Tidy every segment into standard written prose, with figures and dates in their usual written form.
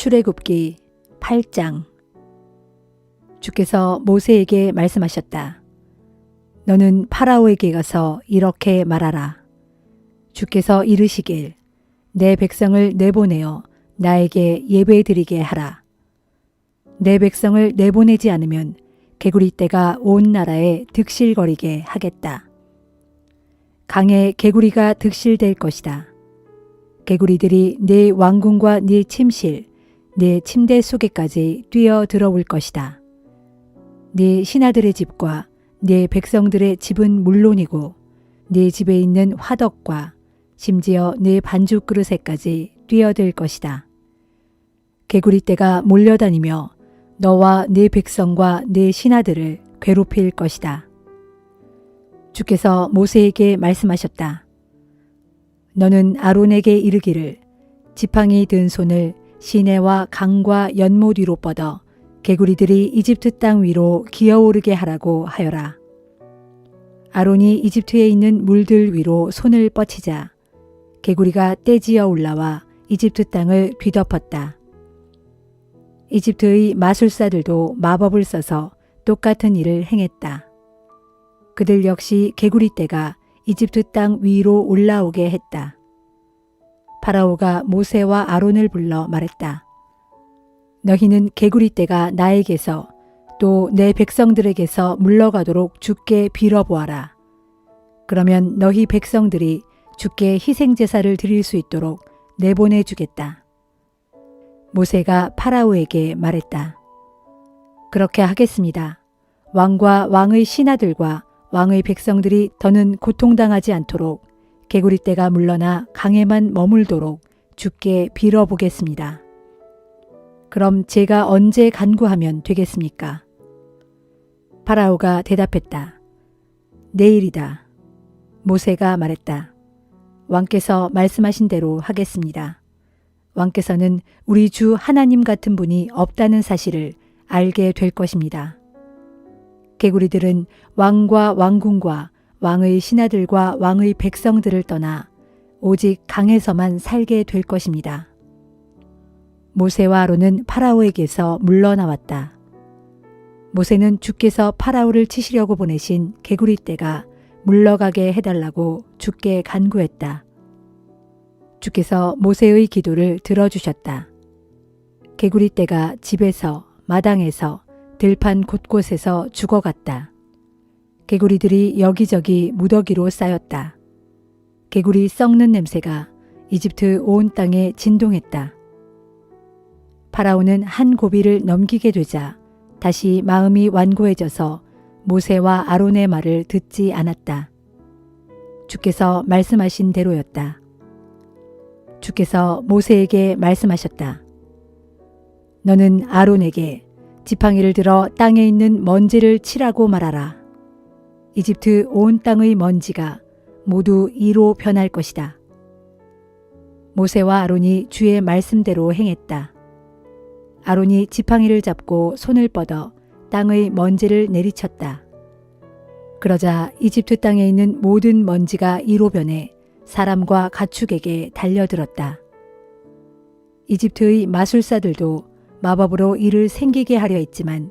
출애굽기 8장. 주께서 모세에게 말씀하셨다. 너는 파라오에게 가서 이렇게 말하라. 주께서 이르시길 내 백성을 내보내어 나에게 예배드리게 하라. 내 백성을 내보내지 않으면 개구리 떼가 온 나라에 득실거리게 하겠다. 강에 개구리가 득실될 것이다. 개구리들이 네 왕궁과 네 침실, 네 침대 속에까지 뛰어 들어올 것이다. 네 신하들의 집과 네 백성들의 집은 물론이고 네 집에 있는 화덕과 심지어 네 반죽 그릇에까지 뛰어들 것이다. 개구리 떼가 몰려다니며 너와 네 백성과 네 신하들을 괴롭힐 것이다. 주께서 모세에게 말씀하셨다. 너는 아론에게 이르기를 지팡이 든 손을 시내와 강과 연못 위로 뻗어 개구리들이 이집트 땅 위로 기어오르게 하라고 하여라. 아론이 이집트에 있는 물들 위로 손을 뻗치자 개구리가 떼지어 올라와 이집트 땅을 뒤덮었다. 이집트의 마술사들도 마법을 써서 똑같은 일을 행했다. 그들 역시 개구리 떼가 이집트 땅 위로 올라오게 했다. 파라오가 모세와 아론을 불러 말했다. 너희는 개구리 떼가 나에게서 또 내 백성들에게서 물러가도록 주께 빌어보아라. 그러면 너희 백성들이 주께 희생제사를 드릴 수 있도록 내보내 주겠다. 모세가 파라오에게 말했다. 그렇게 하겠습니다. 왕과 왕의 신하들과 왕의 백성들이 더는 고통당하지 않도록 개구리 떼가 물러나 강에만 머물도록 주께 빌어보겠습니다. 그럼 제가 언제 간구하면 되겠습니까? 파라오가 대답했다. 내일이다. 모세가 말했다. 왕께서 말씀하신 대로 하겠습니다. 왕께서는 우리 주 하나님 같은 분이 없다는 사실을 알게 될 것입니다. 개구리들은 왕과 왕궁과 왕의 신하들과 왕의 백성들을 떠나 오직 강에서만 살게 될 것입니다. 모세와 아론은 파라오에게서 물러나왔다. 모세는 주께서 파라오를 치시려고 보내신 개구리 떼가 물러가게 해달라고 주께 간구했다. 주께서 모세의 기도를 들어주셨다. 개구리 떼가 집에서, 마당에서, 들판 곳곳에서 죽어갔다. 개구리들이 여기저기 무더기로 쌓였다. 개구리 썩는 냄새가 이집트 온 땅에 진동했다. 파라오는 한 고비를 넘기게 되자 다시 마음이 완고해져서 모세와 아론의 말을 듣지 않았다. 주께서 말씀하신 대로였다. 주께서 모세에게 말씀하셨다. 너는 아론에게 지팡이를 들어 땅에 있는 먼지를 치라고 말하라. 이집트 온 땅의 먼지가 모두 이로 변할 것이다. 모세와 아론이 주의 말씀대로 행했다. 아론이 지팡이를 잡고 손을 뻗어 땅의 먼지를 내리쳤다. 그러자 이집트 땅에 있는 모든 먼지가 이로 변해 사람과 가축에게 달려들었다. 이집트의 마술사들도 마법으로 이를 생기게 하려 했지만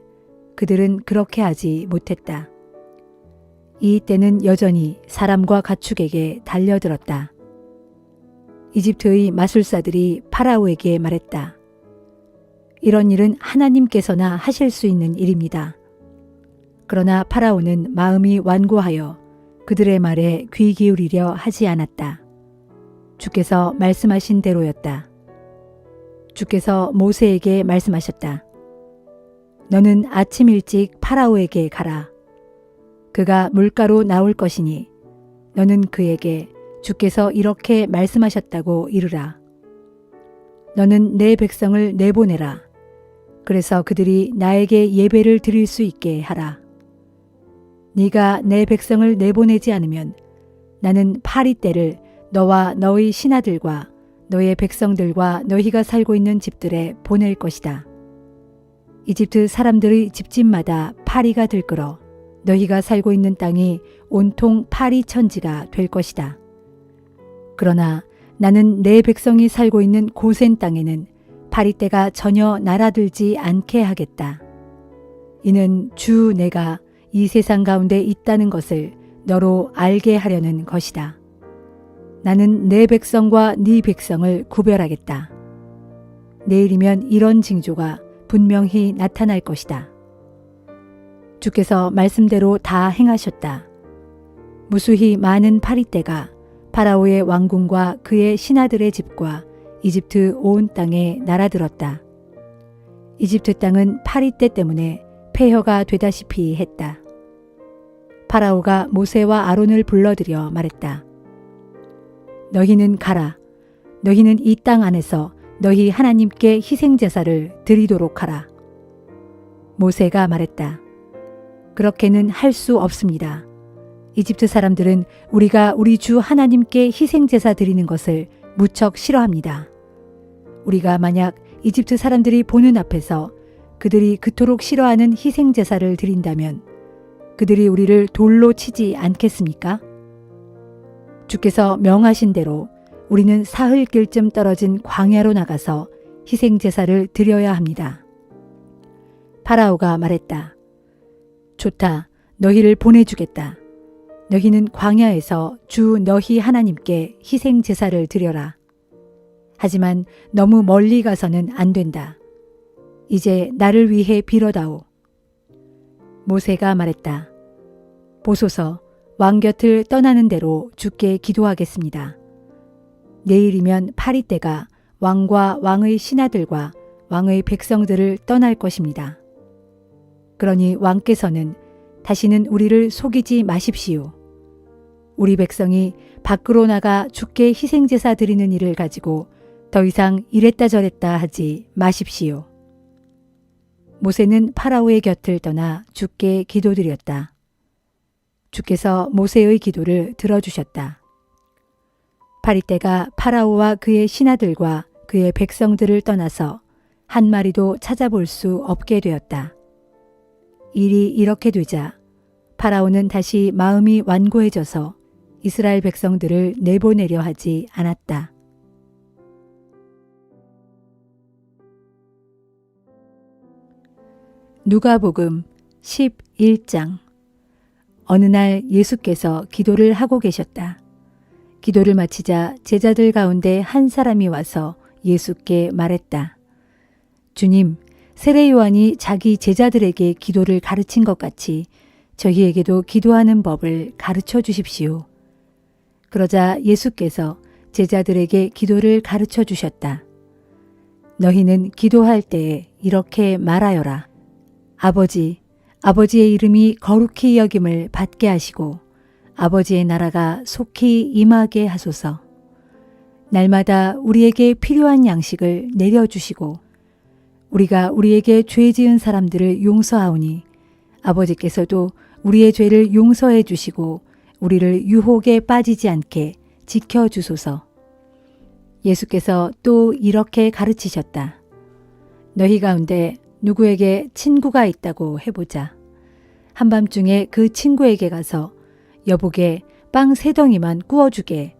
그들은 그렇게 하지 못했다. 이 때는 여전히 사람과 가축에게 달려들었다. 이집트의 마술사들이 파라오에게 말했다. 이런 일은 하나님께서나 하실 수 있는 일입니다. 그러나 파라오는 마음이 완고하여 그들의 말에 귀 기울이려 하지 않았다. 주께서 말씀하신 대로였다. 주께서 모세에게 말씀하셨다. 너는 아침 일찍 파라오에게 가라. 그가 물가로 나올 것이니 너는 그에게 주께서 이렇게 말씀하셨다고 이르라. 너는 내 백성을 내보내라. 그래서 그들이 나에게 예배를 드릴 수 있게 하라. 네가 내 백성을 내보내지 않으면 나는 파리떼를 너와 너의 신하들과 너의 백성들과 너희가 살고 있는 집들에 보낼 것이다. 이집트 사람들의 집집마다 파리가 들끓어 너희가 살고 있는 땅이 온통 파리 천지가 될 것이다. 그러나 나는 내 백성이 살고 있는 고센 땅에는 파리떼가 전혀 날아들지 않게 하겠다. 이는 주 내가 이 세상 가운데 있다는 것을 너로 알게 하려는 것이다. 나는 내 백성과 네 백성을 구별하겠다. 내일이면 이런 징조가 분명히 나타날 것이다. 주께서 말씀대로 다 행하셨다. 무수히 많은 파리떼가 파라오의 왕궁과 그의 신하들의 집과 이집트 온 땅에 날아들었다. 이집트 땅은 파리떼 때문에 폐허가 되다시피 했다. 파라오가 모세와 아론을 불러들여 말했다. 너희는 가라. 너희는 이 땅 안에서 너희 하나님께 희생제사를 드리도록 하라. 모세가 말했다. 그렇게는 할 수 없습니다. 이집트 사람들은 우리가 우리 주 하나님께 희생제사 드리는 것을 무척 싫어합니다. 우리가 만약 이집트 사람들이 보는 앞에서 그들이 그토록 싫어하는 희생제사를 드린다면 그들이 우리를 돌로 치지 않겠습니까? 주께서 명하신 대로 우리는 사흘길쯤 떨어진 광야로 나가서 희생제사를 드려야 합니다. 파라오가 말했다. 좋다. 너희를 보내주겠다. 너희는 광야에서 주 너희 하나님께 희생제사를 드려라. 하지만 너무 멀리 가서는 안 된다. 이제 나를 위해 빌어다오. 모세가 말했다. 보소서, 왕 곁을 떠나는 대로 주께 기도하겠습니다. 내일이면 파리떼가 왕과 왕의 신하들과 왕의 백성들을 떠날 것입니다. 그러니 왕께서는 다시는 우리를 속이지 마십시오. 우리 백성이 밖으로 나가 주께 희생제사 드리는 일을 가지고 더 이상 이랬다 저랬다 하지 마십시오. 모세는 파라오의 곁을 떠나 주께 기도드렸다. 주께서 모세의 기도를 들어주셨다. 파리떼가 파라오와 그의 신하들과 그의 백성들을 떠나서 한 마리도 찾아볼 수 없게 되었다. 일이 이렇게 되자 파라오는 다시 마음이 완고해져서 이스라엘 백성들을 내보내려 하지 않았다. 누가복음 11장. 어느 날 예수께서 기도를 하고 계셨다. 기도를 마치자 제자들 가운데 한 사람이 와서 예수께 말했다. 주님, 세례 요한이 자기 제자들에게 기도를 가르친 것 같이 저희에게도 기도하는 법을 가르쳐 주십시오. 그러자 예수께서 제자들에게 기도를 가르쳐 주셨다. 너희는 기도할 때에 이렇게 말하여라. 아버지, 아버지의 이름이 거룩히 여김을 받게 하시고 아버지의 나라가 속히 임하게 하소서. 날마다 우리에게 필요한 양식을 내려주시고 우리가 우리에게 죄 지은 사람들을 용서하오니 아버지께서도 우리의 죄를 용서해 주시고 우리를 유혹에 빠지지 않게 지켜주소서. 예수께서 또 이렇게 가르치셨다. 너희 가운데 누구에게 친구가 있다고 해보자. 한밤중에 그 친구에게 가서 여보게 빵 3덩이만 구워주게.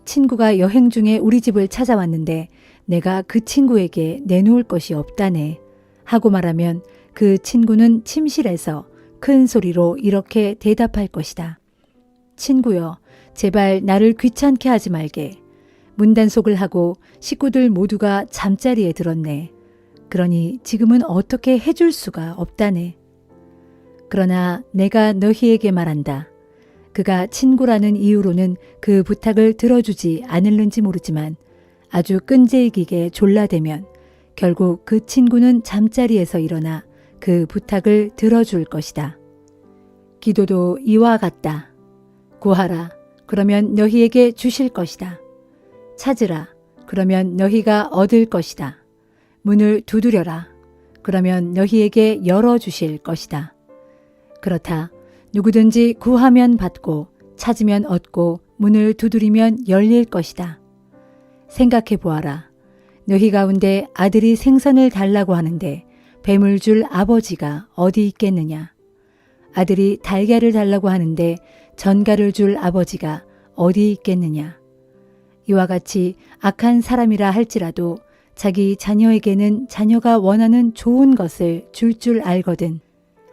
친구가 여행 중에 우리 집을 찾아왔는데 내가 그 친구에게 내놓을 것이 없다네. 하고 말하면 그 친구는 침실에서 큰 소리로 이렇게 대답할 것이다. 친구여, 제발 나를 귀찮게 하지 말게. 문단속을 하고 식구들 모두가 잠자리에 들었네. 그러니 지금은 어떻게 해줄 수가 없다네. 그러나 내가 너희에게 말한다. 그가 친구라는 이유로는 그 부탁을 들어주지 않을는지 모르지만 아주 끈질기게 졸라대면 결국 그 친구는 잠자리에서 일어나 그 부탁을 들어줄 것이다. 기도도 이와 같다. 구하라. 그러면 너희에게 주실 것이다. 찾으라. 그러면 너희가 얻을 것이다. 문을 두드려라. 그러면 너희에게 열어주실 것이다. 그렇다. 누구든지 구하면 받고 찾으면 얻고 문을 두드리면 열릴 것이다. 생각해 보아라. 너희 가운데 아들이 생선을 달라고 하는데 뱀을 줄 아버지가 어디 있겠느냐. 아들이 달걀을 달라고 하는데 전갈을 줄 아버지가 어디 있겠느냐. 이와 같이 악한 사람이라 할지라도 자기 자녀에게는 자녀가 원하는 좋은 것을 줄 알거든.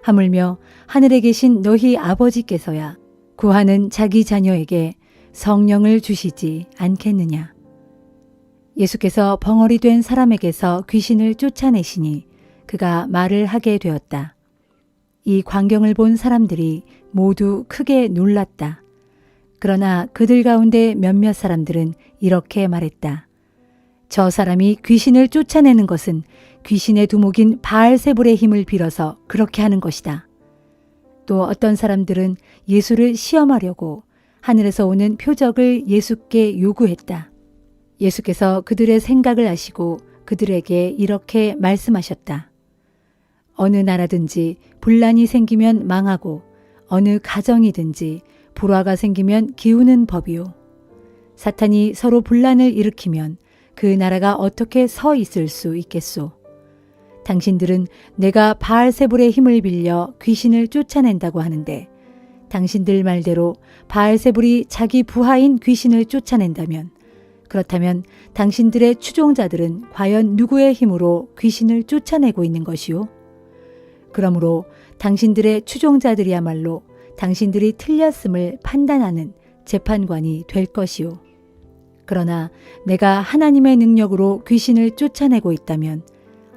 하물며 하늘에 계신 너희 아버지께서야 구하는 자기 자녀에게 성령을 주시지 않겠느냐. 예수께서 벙어리 된 사람에게서 귀신을 쫓아내시니 그가 말을 하게 되었다. 이 광경을 본 사람들이 모두 크게 놀랐다. 그러나 그들 가운데 몇몇 사람들은 이렇게 말했다. 저 사람이 귀신을 쫓아내는 것은 귀신의 두목인 바알세불의 힘을 빌어서 그렇게 하는 것이다. 또 어떤 사람들은 예수를 시험하려고 하늘에서 오는 표적을 예수께 요구했다. 예수께서 그들의 생각을 아시고 그들에게 이렇게 말씀하셨다. 어느 나라든지 분란이 생기면 망하고 어느 가정이든지 불화가 생기면 기우는 법이요. 사탄이 서로 분란을 일으키면 그 나라가 어떻게 서 있을 수 있겠소. 당신들은 내가 바알세불의 힘을 빌려 귀신을 쫓아낸다고 하는데 당신들 말대로 바알세불이 자기 부하인 귀신을 쫓아낸다면 그렇다면 당신들의 추종자들은 과연 누구의 힘으로 귀신을 쫓아내고 있는 것이오? 그러므로 당신들의 추종자들이야말로 당신들이 틀렸음을 판단하는 재판관이 될 것이오. 그러나 내가 하나님의 능력으로 귀신을 쫓아내고 있다면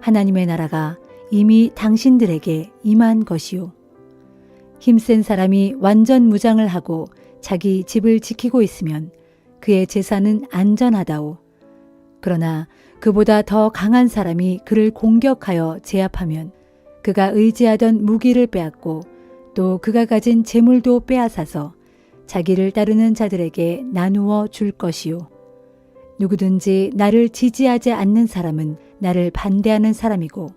하나님의 나라가 이미 당신들에게 임한 것이오. 힘센 사람이 완전 무장을 하고 자기 집을 지키고 있으면 그의 재산은 안전하다오. 그러나 그보다 더 강한 사람이 그를 공격하여 제압하면 그가 의지하던 무기를 빼앗고 또 그가 가진 재물도 빼앗아서 자기를 따르는 자들에게 나누어 줄 것이요. 누구든지 나를 지지하지 않는 사람은 나를 반대하는 사람이고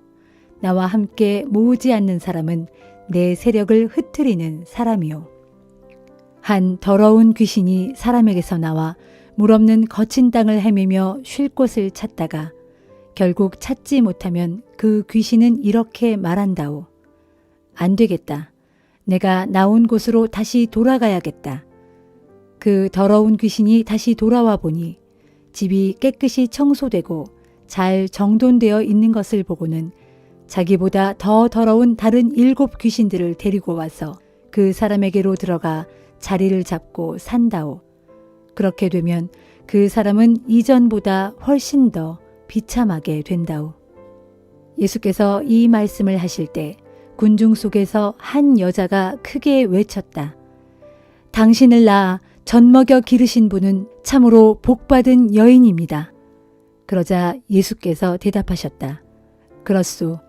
나와 함께 모으지 않는 사람은 내 세력을 흩트리는 사람이요. 한 더러운 귀신이 사람에게서 나와 물 없는 거친 땅을 헤매며 쉴 곳을 찾다가 결국 찾지 못하면 그 귀신은 이렇게 말한다오. 안 되겠다. 내가 나온 곳으로 다시 돌아가야겠다. 그 더러운 귀신이 다시 돌아와 보니 집이 깨끗이 청소되고 잘 정돈되어 있는 것을 보고는 자기보다 더 더러운 다른 7 귀신들을 데리고 와서 그 사람에게로 들어가 자리를 잡고 산다오. 그렇게 되면 그 사람은 이전보다 훨씬 더 비참하게 된다오. 예수께서 이 말씀을 하실 때 군중 속에서 한 여자가 크게 외쳤다. 당신을 낳아 젖먹여 기르신 분은 참으로 복받은 여인입니다. 그러자 예수께서 대답하셨다. 그렇소.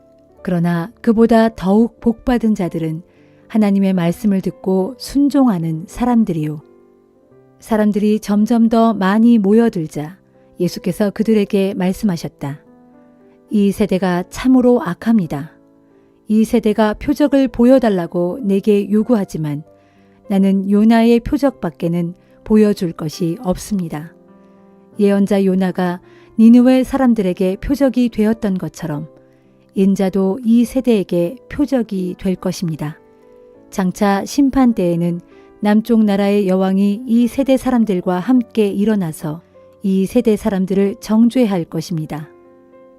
그러나 그보다 더욱 복받은 자들은 하나님의 말씀을 듣고 순종하는 사람들이요. 사람들이 점점 더 많이 모여들자 예수께서 그들에게 말씀하셨다. 이 세대가 참으로 악합니다. 이 세대가 표적을 보여달라고 내게 요구하지만 나는 요나의 표적밖에는 보여줄 것이 없습니다. 예언자 요나가 니느웨 사람들에게 표적이 되었던 것처럼 인자도 이 세대에게 표적이 될 것입니다. 장차 심판 때에는 남쪽 나라의 여왕이 이 세대 사람들과 함께 일어나서 이 세대 사람들을 정죄할 것입니다.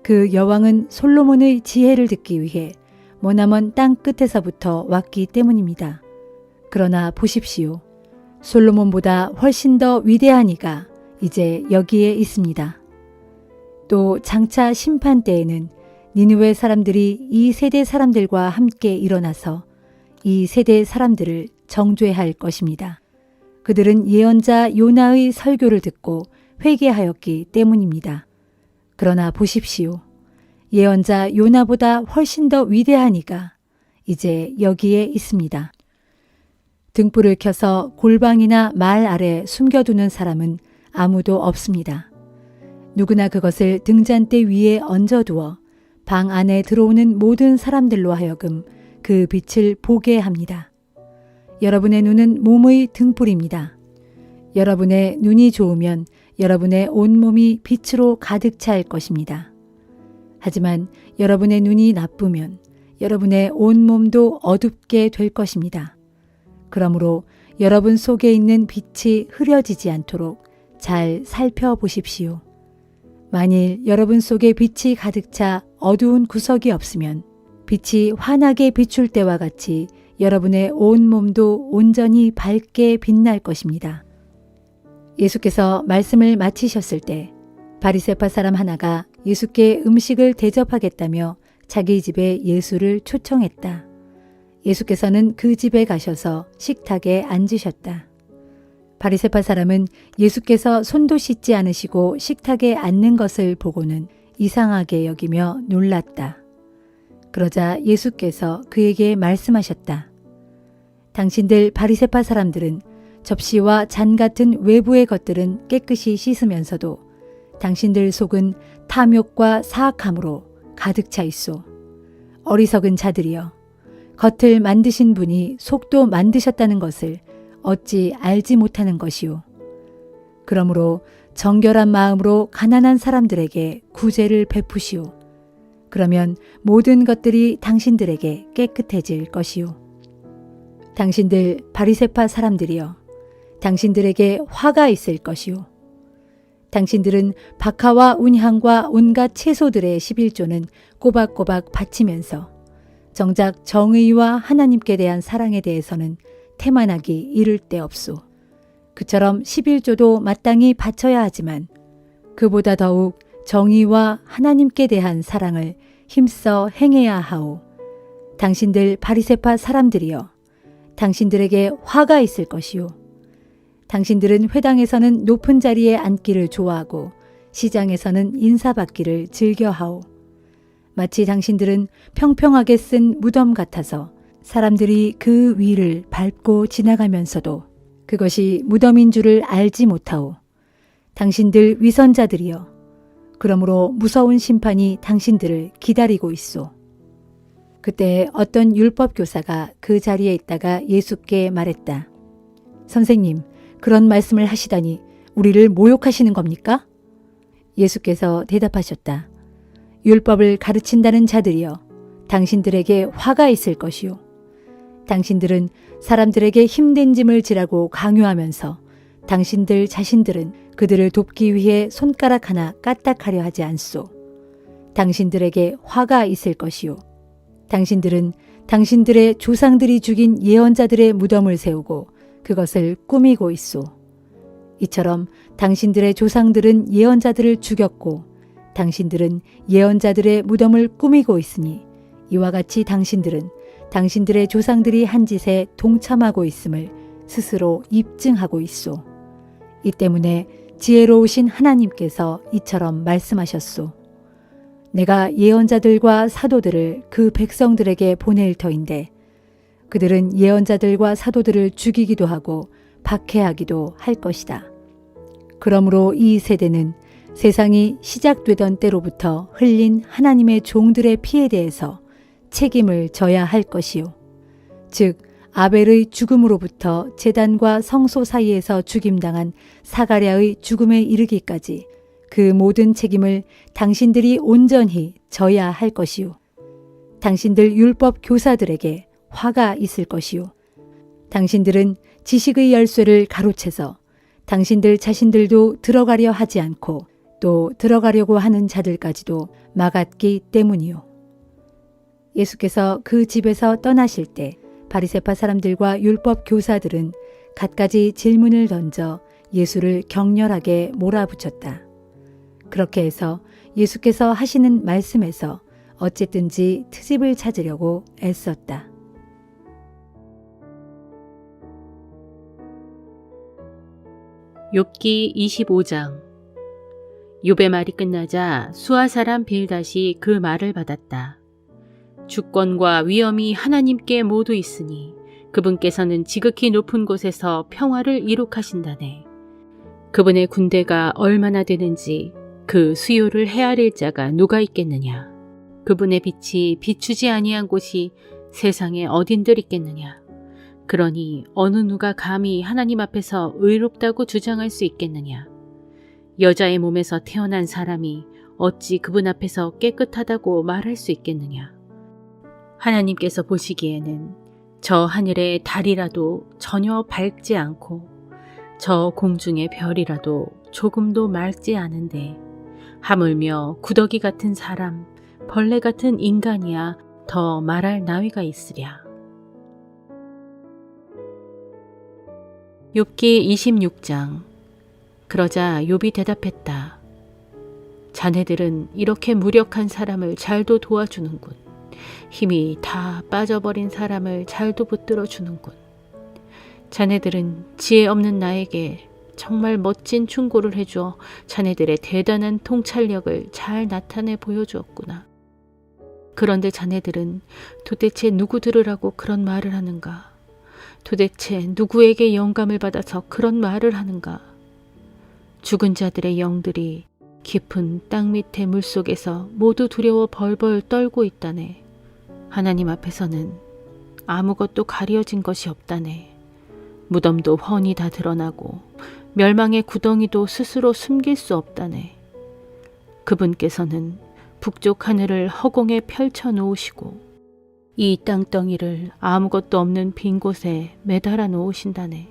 그 여왕은 솔로몬의 지혜를 듣기 위해 머나먼 땅 끝에서부터 왔기 때문입니다. 그러나 보십시오. 솔로몬보다 훨씬 더 위대한 이가 이제 여기에 있습니다. 또 장차 심판 때에는 니느웨 사람들이 이 세대 사람들과 함께 일어나서 이 세대 사람들을 정죄할 것입니다. 그들은 예언자 요나의 설교를 듣고 회개하였기 때문입니다. 그러나 보십시오. 예언자 요나보다 훨씬 더 위대한 이가 이제 여기에 있습니다. 등불을 켜서 골방이나 말 아래 숨겨두는 사람은 아무도 없습니다. 누구나 그것을 등잔대 위에 얹어두어 방 안에 들어오는 모든 사람들로 하여금 그 빛을 보게 합니다. 여러분의 눈은 몸의 등불입니다. 여러분의 눈이 좋으면 여러분의 온몸이 빛으로 가득 찰 것입니다. 하지만 여러분의 눈이 나쁘면 여러분의 온몸도 어둡게 될 것입니다. 그러므로 여러분 속에 있는 빛이 흐려지지 않도록 잘 살펴보십시오. 만일 여러분 속에 빛이 가득 차 어두운 구석이 없으면 빛이 환하게 비출 때와 같이 여러분의 온 몸도 온전히 밝게 빛날 것입니다. 예수께서 말씀을 마치셨을 때 바리새파 사람 하나가 예수께 음식을 대접하겠다며 자기 집에 예수를 초청했다. 예수께서는 그 집에 가셔서 식탁에 앉으셨다. 바리새파 사람은 예수께서 손도 씻지 않으시고 식탁에 앉는 것을 보고는 이상하게 여기며 놀랐다. 그러자 예수께서 그에게 말씀하셨다. 당신들 바리새파 사람들은 접시와 잔 같은 외부의 것들은 깨끗이 씻으면서도 당신들 속은 탐욕과 사악함으로 가득 차 있소. 어리석은 자들이여, 겉을 만드신 분이 속도 만드셨다는 것을 어찌 알지 못하는 것이오. 그러므로 정결한 마음으로 가난한 사람들에게 구제를 베푸시오. 그러면 모든 것들이 당신들에게 깨끗해질 것이오. 당신들 바리새파 사람들이여, 당신들에게 화가 있을 것이오. 당신들은 박하와 운향과 온갖 채소들의 11조는 꼬박꼬박 바치면서 정작 정의와 하나님께 대한 사랑에 대해서는 태만하기 이를 데 없소. 그처럼 11조도 마땅히 바쳐야 하지만 그보다 더욱 정의와 하나님께 대한 사랑을 힘써 행해야 하오. 당신들 바리새파 사람들이여, 당신들에게 화가 있을 것이오. 당신들은 회당에서는 높은 자리에 앉기를 좋아하고 시장에서는 인사받기를 즐겨하오. 마치 당신들은 평평하게 쓴 무덤 같아서 사람들이 그 위를 밟고 지나가면서도 그것이 무덤인 줄을 알지 못하오. 당신들 위선자들이여, 그러므로 무서운 심판이 당신들을 기다리고 있소. 그때 어떤 율법 교사가 그 자리에 있다가 예수께 말했다. 선생님, 그런 말씀을 하시다니 우리를 모욕하시는 겁니까? 예수께서 대답하셨다. 율법을 가르친다는 자들이여, 당신들에게 화가 있을 것이요. 당신들은 사람들에게 힘든 짐을 지라고 강요하면서 당신들 자신들은 그들을 돕기 위해 손가락 하나 까딱하려 하지 않소. 당신들에게 화가 있을 것이요. 당신들은 당신들의 조상들이 죽인 예언자들의 무덤을 세우고 그것을 꾸미고 있소. 이처럼 당신들의 조상들은 예언자들을 죽였고 당신들은 예언자들의 무덤을 꾸미고 있으니 이와 같이 당신들은 당신들의 조상들이 한 짓에 동참하고 있음을 스스로 입증하고 있소. 이 때문에 지혜로우신 하나님께서 이처럼 말씀하셨소. 내가 예언자들과 사도들을 그 백성들에게 보낼 터인데 그들은 예언자들과 사도들을 죽이기도 하고 박해하기도 할 것이다. 그러므로 이 세대는 세상이 시작되던 때로부터 흘린 하나님의 종들의 피에 대해서 책임을 져야 할 것이요. 즉 아벨의 죽음으로부터 제단과 성소 사이에서 죽임당한 사가랴의 죽음에 이르기까지 그 모든 책임을 당신들이 온전히 져야 할 것이요. 당신들 율법 교사들에게 화가 있을 것이요. 당신들은 지식의 열쇠를 가로채서 당신들 자신들도 들어가려 하지 않고 또 들어가려고 하는 자들까지도 막았기 때문이요. 예수께서 그 집에서 떠나실 때 바리새파 사람들과 율법 교사들은 갖가지 질문을 던져 예수를 격렬하게 몰아붙였다. 그렇게 해서 예수께서 하시는 말씀에서 어쨌든지 트집을 찾으려고 애썼다. 욥기 25장. 욥의 말이 끝나자 수아 사람 빌닷이 그 말을 받았다. 주권과 위엄이 하나님께 모두 있으니 그분께서는 지극히 높은 곳에서 평화를 이룩하신다네. 그분의 군대가 얼마나 되는지 그 수요를 헤아릴 자가 누가 있겠느냐. 그분의 빛이 비추지 아니한 곳이 세상에 어딘들 있겠느냐. 그러니 어느 누가 감히 하나님 앞에서 의롭다고 주장할 수 있겠느냐. 여자의 몸에서 태어난 사람이 어찌 그분 앞에서 깨끗하다고 말할 수 있겠느냐. 하나님께서 보시기에는 저 하늘의 달이라도 전혀 밝지 않고 저 공중의 별이라도 조금도 맑지 않은데 하물며 구더기 같은 사람, 벌레 같은 인간이야 더 말할 나위가 있으랴. 욥기 26장. 그러자 욥이 대답했다. 자네들은 이렇게 무력한 사람을 잘도 도와주는군. 힘이 다 빠져버린 사람을 잘도 붙들어 주는군. 자네들은 지혜 없는 나에게 정말 멋진 충고를 해주어 자네들의 대단한 통찰력을 잘 나타내 보여주었구나. 그런데 자네들은 도대체 누구 들으라고 그런 말을 하는가? 도대체 누구에게 영감을 받아서 그런 말을 하는가? 죽은 자들의 영들이 깊은 땅 밑의 물속에서 모두 두려워 벌벌 떨고 있다네. 하나님 앞에서는 아무것도 가려진 것이 없다네. 무덤도 훤히 다 드러나고 멸망의 구덩이도 스스로 숨길 수 없다네. 그분께서는 북쪽 하늘을 허공에 펼쳐 놓으시고 이 땅덩이를 아무것도 없는 빈 곳에 매달아 놓으신다네.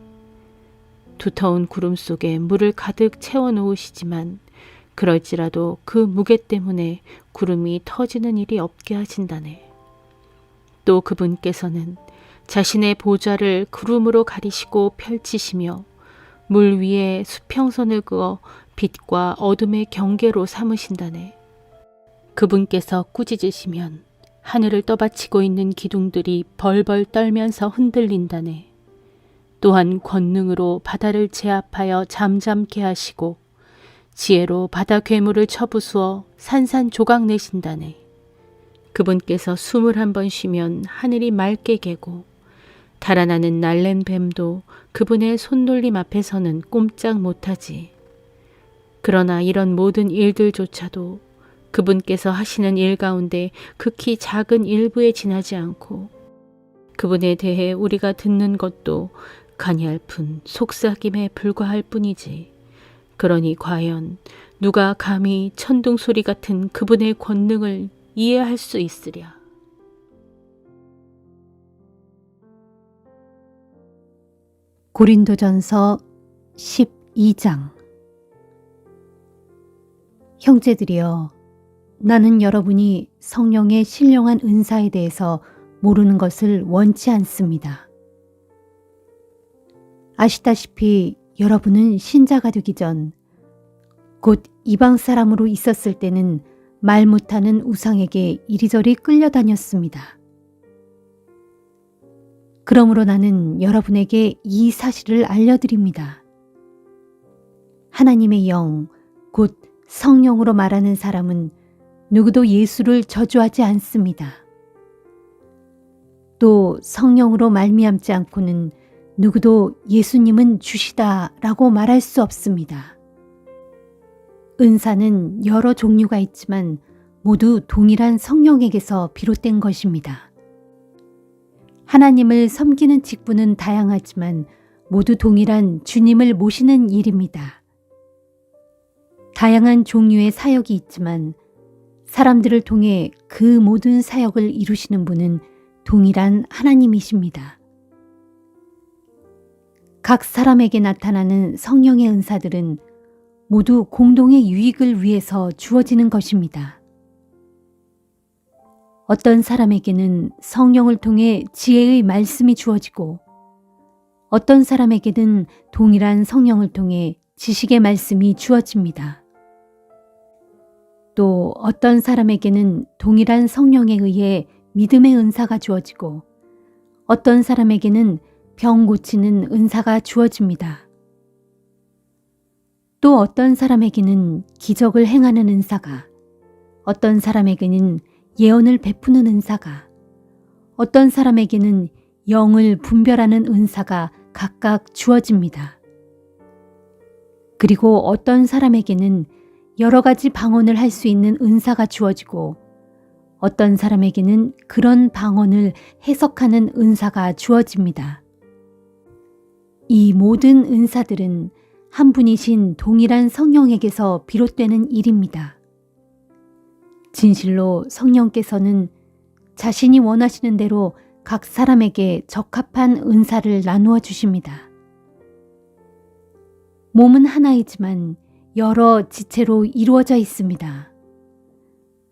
두터운 구름 속에 물을 가득 채워 놓으시지만 그럴지라도 그 무게 때문에 구름이 터지는 일이 없게 하신다네. 또 그분께서는 자신의 보좌를 구름으로 가리시고 펼치시며 물 위에 수평선을 그어 빛과 어둠의 경계로 삼으신다네. 그분께서 꾸짖으시면 하늘을 떠받치고 있는 기둥들이 벌벌 떨면서 흔들린다네. 또한 권능으로 바다를 제압하여 잠잠케 하시고 지혜로 바다 괴물을 쳐부수어 산산조각 내신다네. 그분께서 숨을 한 번 쉬면 하늘이 맑게 개고 달아나는 날랜 뱀도 그분의 손놀림 앞에서는 꼼짝 못하지. 그러나 이런 모든 일들조차도 그분께서 하시는 일 가운데 극히 작은 일부에 지나지 않고 그분에 대해 우리가 듣는 것도 가냘픈 속삭임에 불과할 뿐이지. 그러니 과연 누가 감히 천둥소리 같은 그분의 권능을 이해할 수 있으랴. 고린도전서 12장. 형제들이여, 나는 여러분이 성령의 신령한 은사에 대해서 모르는 것을 원치 않습니다. 아시다시피 여러분은 신자가 되기 전 곧 이방 사람으로 있었을 때는 말 못하는 우상에게 이리저리 끌려다녔습니다. 그러므로 나는 여러분에게 이 사실을 알려드립니다. 하나님의 영, 곧 성령으로 말하는 사람은 누구도 예수를 저주하지 않습니다. 또 성령으로 말미암지 않고는 누구도 예수님은 주시다라고 말할 수 없습니다. 은사는 여러 종류가 있지만 모두 동일한 성령에게서 비롯된 것입니다. 하나님을 섬기는 직분은 다양하지만 모두 동일한 주님을 모시는 일입니다. 다양한 종류의 사역이 있지만 사람들을 통해 그 모든 사역을 이루시는 분은 동일한 하나님이십니다. 각 사람에게 나타나는 성령의 은사들은 모두 공동의 유익을 위해서 주어지는 것입니다. 어떤 사람에게는 성령을 통해 지혜의 말씀이 주어지고 어떤 사람에게는 동일한 성령을 통해 지식의 말씀이 주어집니다. 또 어떤 사람에게는 동일한 성령에 의해 믿음의 은사가 주어지고 어떤 사람에게는 병 고치는 은사가 주어집니다. 또 어떤 사람에게는 기적을 행하는 은사가, 어떤 사람에게는 예언을 베푸는 은사가, 어떤 사람에게는 영을 분별하는 은사가 각각 주어집니다. 그리고 어떤 사람에게는 여러 가지 방언을 할 수 있는 은사가 주어지고 어떤 사람에게는 그런 방언을 해석하는 은사가 주어집니다. 이 모든 은사들은 한 분이신 동일한 성령에게서 비롯되는 일입니다. 진실로 성령께서는 자신이 원하시는 대로 각 사람에게 적합한 은사를 나누어 주십니다. 몸은 하나이지만 여러 지체로 이루어져 있습니다.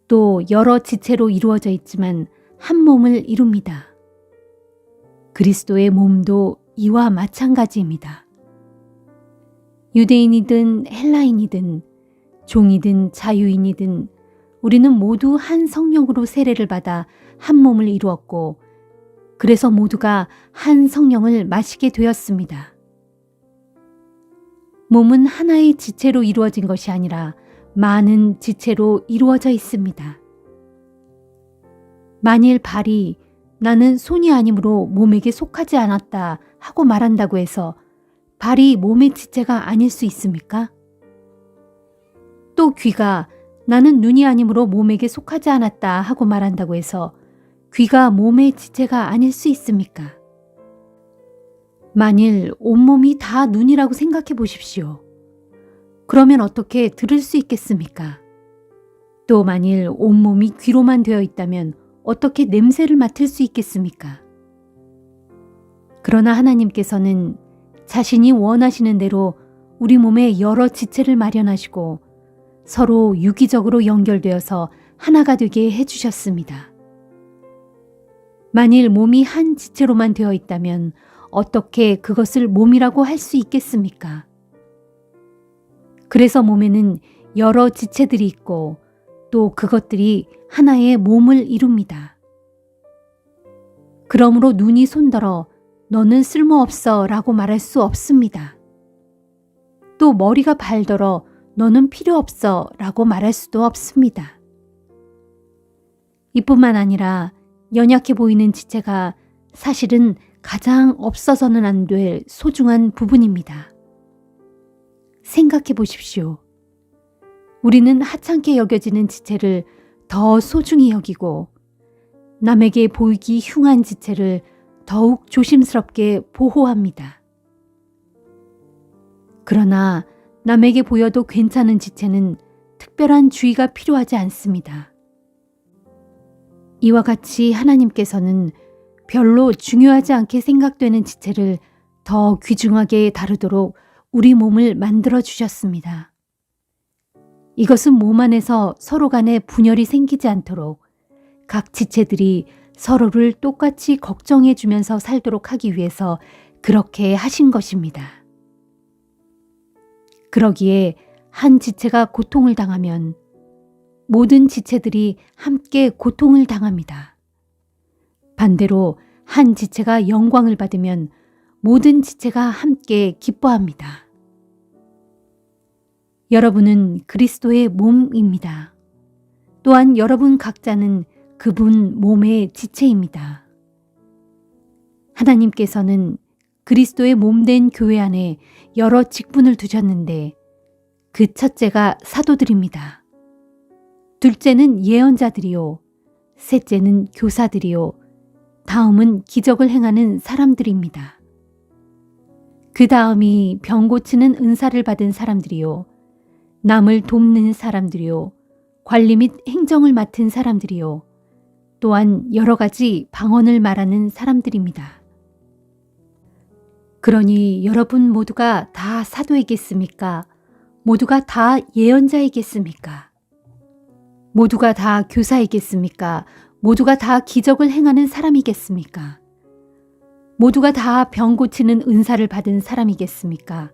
또 여러 지체로 이루어져 있지만 한 몸을 이룹니다. 그리스도의 몸도 이와 마찬가지입니다. 유대인이든 헬라인이든 종이든 자유인이든 우리는 모두 한 성령으로 세례를 받아 한 몸을 이루었고 그래서 모두가 한 성령을 마시게 되었습니다. 몸은 하나의 지체로 이루어진 것이 아니라 많은 지체로 이루어져 있습니다. 만일 발이 나는 손이 아니므로 몸에게 속하지 않았다 하고 말한다고 해서 발이 몸의 지체가 아닐 수 있습니까? 또 귀가 나는 눈이 아니므로 몸에게 속하지 않았다 하고 말한다고 해서 귀가 몸의 지체가 아닐 수 있습니까? 만일 온몸이 다 눈이라고 생각해 보십시오. 그러면 어떻게 들을 수 있겠습니까? 또 만일 온몸이 귀로만 되어 있다면 어떻게 냄새를 맡을 수 있겠습니까? 그러나 하나님께서는 자신이 원하시는 대로 우리 몸에 여러 지체를 마련하시고 서로 유기적으로 연결되어서 하나가 되게 해주셨습니다. 만일 몸이 한 지체로만 되어 있다면 어떻게 그것을 몸이라고 할 수 있겠습니까? 그래서 몸에는 여러 지체들이 있고 또 그것들이 하나의 몸을 이룹니다. 그러므로 눈이 손들어 너는 쓸모없어 라고 말할 수 없습니다. 또 머리가 발더러 너는 필요 없어 라고 말할 수도 없습니다. 이뿐만 아니라 연약해 보이는 지체가 사실은 가장 없어서는 안 될 소중한 부분입니다. 생각해 보십시오. 우리는 하찮게 여겨지는 지체를 더 소중히 여기고 남에게 보이기 흉한 지체를 더욱 조심스럽게 보호합니다. 그러나 남에게 보여도 괜찮은 지체는 특별한 주의가 필요하지 않습니다. 이와 같이 하나님께서는 별로 중요하지 않게 생각되는 지체를 더 귀중하게 다루도록 우리 몸을 만들어 주셨습니다. 이것은 몸 안에서 서로 간에 분열이 생기지 않도록 각 지체들이 서로를 똑같이 걱정해 주면서 살도록 하기 위해서 그렇게 하신 것입니다. 그러기에 한 지체가 고통을 당하면 모든 지체들이 함께 고통을 당합니다. 반대로 한 지체가 영광을 받으면 모든 지체가 함께 기뻐합니다. 여러분은 그리스도의 몸입니다. 또한 여러분 각자는 그분 몸의 지체입니다. 하나님께서는 그리스도의 몸된 교회 안에 여러 직분을 두셨는데 그 첫째가 사도들입니다. 둘째는 예언자들이요. 셋째는 교사들이요. 다음은 기적을 행하는 사람들입니다. 그 다음이 병 고치는 은사를 받은 사람들이요. 남을 돕는 사람들이요. 관리 및 행정을 맡은 사람들이요. 또한 여러 가지 방언을 말하는 사람들입니다. 그러니 여러분 모두가 다 사도이겠습니까? 모두가 다 예언자이겠습니까? 모두가 다 교사이겠습니까? 모두가 다 기적을 행하는 사람이겠습니까? 모두가 다 병 고치는 은사를 받은 사람이겠습니까?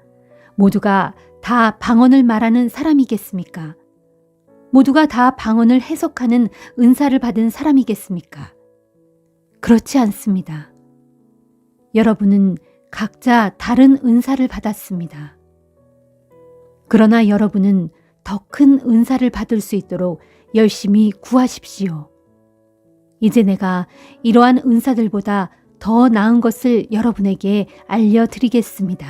모두가 다 방언을 말하는 사람이겠습니까? 모두가 다 방언을 해석하는 은사를 받은 사람이겠습니까? 그렇지 않습니다. 여러분은 각자 다른 은사를 받았습니다. 그러나 여러분은 더 큰 은사를 받을 수 있도록 열심히 구하십시오. 이제 내가 이러한 은사들보다 더 나은 것을 여러분에게 알려드리겠습니다.